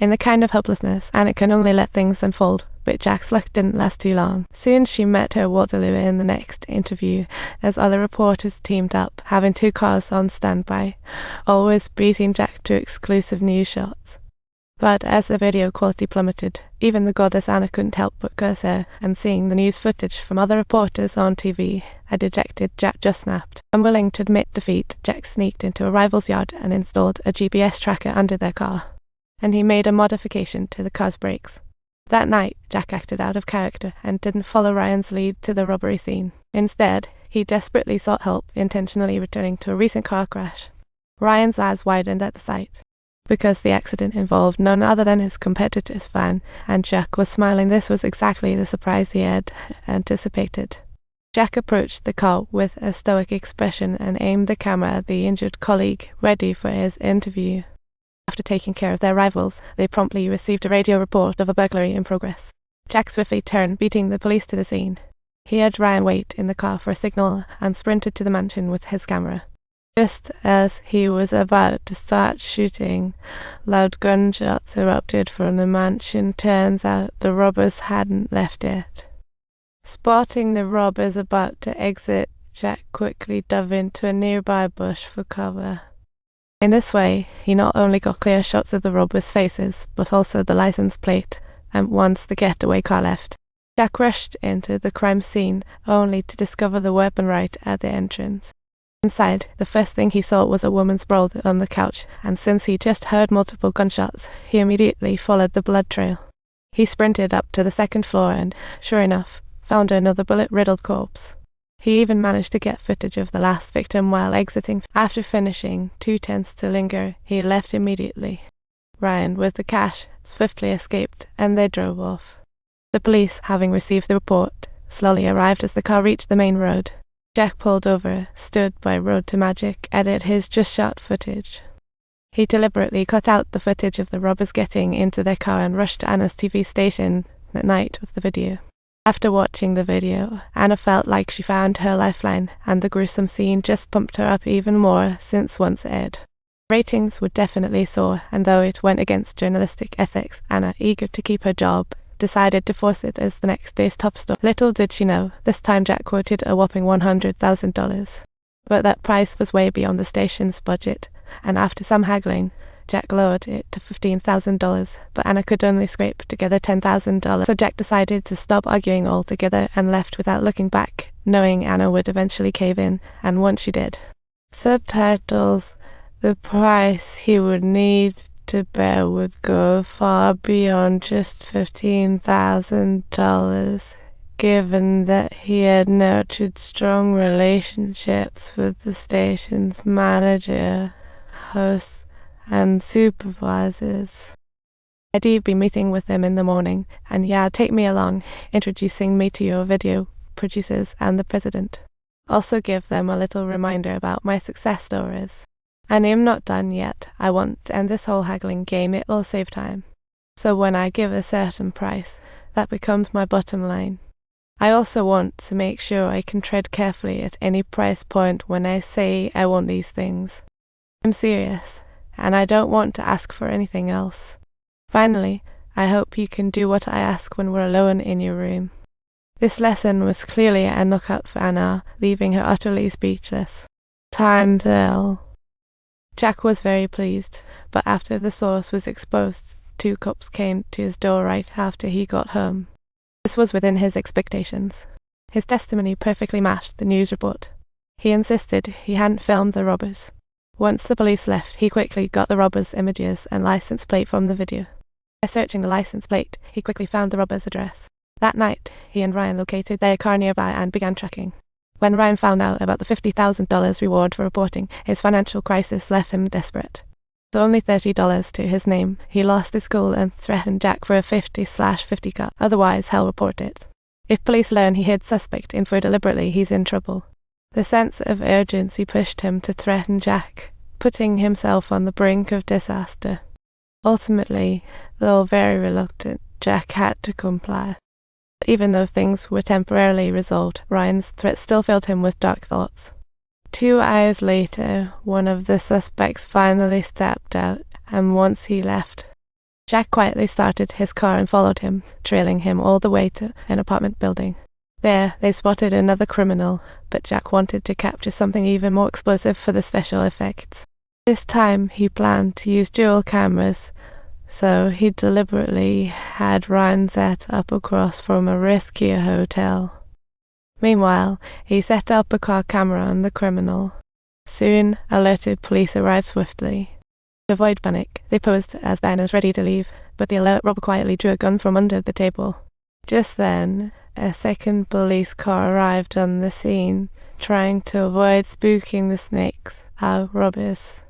In the kind of hopelessness, Anna can only let things unfold, but Jack's luck didn't last too long. Soon she met her Waterloo in the next interview, as other reporters teamed up, having 2 cars on standby, always beating Jack to exclusive news shots. But as the video quality plummeted, even the goddess Anna couldn't help but curse her, and seeing the news footage from other reporters on TV, a dejected Jack just snapped. Unwilling to admit defeat, Jack sneaked into a rival's yard and installed a GPS tracker under their car. And he made a modification to the car's brakes. That night, Jack acted out of character and didn't follow Ryan's lead to the robbery scene. Instead, he desperately sought help, intentionally returning to a recent car crash. Ryan's eyes widened at the sight, because the accident involved none other than his competitor's van, and Jack was smiling. This was exactly the surprise he had anticipated. Jack approached the car with a stoic expression and aimed the camera at the injured colleague, ready for his interview. After taking care of their rivals, they promptly received a radio report of a burglary in progress. Jack swiftly turned, beating the police to the scene. He had Ryan wait in the car for a signal and sprinted to the mansion with his camera. Just as he was about to start shooting, loud gunshots erupted from the mansion. Turns out the robbers hadn't left yet. Spotting the robbers about to exit, Jack quickly dove into a nearby bush for cover. In this way, he not only got clear shots of the robbers' faces, but also the license plate, and once the getaway car left, Jack rushed into the crime scene, only to discover the weapon right at the entrance. Inside, the first thing he saw was a woman sprawled on the couch, and since he just heard multiple gunshots, he immediately followed the blood trail. He sprinted up to the 2nd floor and, sure enough, found another bullet-riddled corpse. He even managed to get footage of the last victim while exiting. After finishing 2 tents to linger, he left immediately. Ryan, with the cash, swiftly escaped, and they drove off. The police, having received the report, slowly arrived as the car reached the main road. Jack pulled over, stood by Road to Magic, edited his just-shot footage. He deliberately cut out the footage of the robbers getting into their car and rushed to Anna's TV station at night with the video. After watching the video, Anna felt like she found her lifeline, and the gruesome scene just pumped her up even more since once aired. Ratings would definitely soar, and though it went against journalistic ethics, Anna, eager to keep her job, decided to force it as the next day's top story. Little did she know, this time Jack quoted a whopping $100,000. But that price was way beyond the station's budget, and after some haggling, Jack lowered it to $15,000, but Anna could only scrape together $10,000, so Jack decided to stop arguing altogether and left without looking back, knowing Anna would eventually cave in, and once she did. Subtitles: the price he would need to bear would go far beyond just $15,000, given that he had nurtured strong relationships with the station's manager, hosts, and supervisors. I'd be meeting with him in the morning, and yeah, take me along, introducing me to your video producers and the president. Also give them a little reminder about my success stories. And I'm not done yet. I want to end this whole haggling game. It will save time. So when I give a certain price, that becomes my bottom line. I also want to make sure I can tread carefully at any price point when I say I want these things. I'm serious, and I don't want to ask for anything else. Finally, I hope you can do what I ask when we're alone in your room. This lesson was clearly a knockout for Anna, leaving her utterly speechless. Time till. Jack was very pleased, but after the source was exposed, 2 cops came to his door right after he got home. This was within his expectations. His testimony perfectly matched the news report. He insisted he hadn't filmed the robbers. Once the police left, he quickly got the robbers' images and license plate from the video. By searching the license plate, he quickly found the robbers' address. That night, he and Ryan located their car nearby and began tracking. When Ryan found out about the $50,000 reward for reporting, his financial crisis left him desperate. With only $30 to his name, he lost his cool and threatened Jack for a 50/50 cut, otherwise he'll report it. If police learn he hid suspect info deliberately, he's in trouble. The sense of urgency pushed him to threaten Jack, putting himself on the brink of disaster. Ultimately, though very reluctant, Jack had to comply. Even though things were temporarily resolved, Ryan's threat still filled him with dark thoughts. 2 hours later, one of the suspects finally stepped out, and once he left, Jack quietly started his car and followed him, trailing him all the way to an apartment building. There, they spotted another criminal, but Jack wanted to capture something even more explosive for the special effects. This time, he planned to use dual cameras, so he deliberately had Ryan set up across from a riskier hotel. Meanwhile, he set up a car camera on the criminal. Soon, alerted police arrived swiftly. To avoid panic, they posed as diners ready to leave, but the alert robber quietly drew a gun from under the table. Just then, a second police car arrived on the scene, trying to avoid spooking the snakes, our robbers.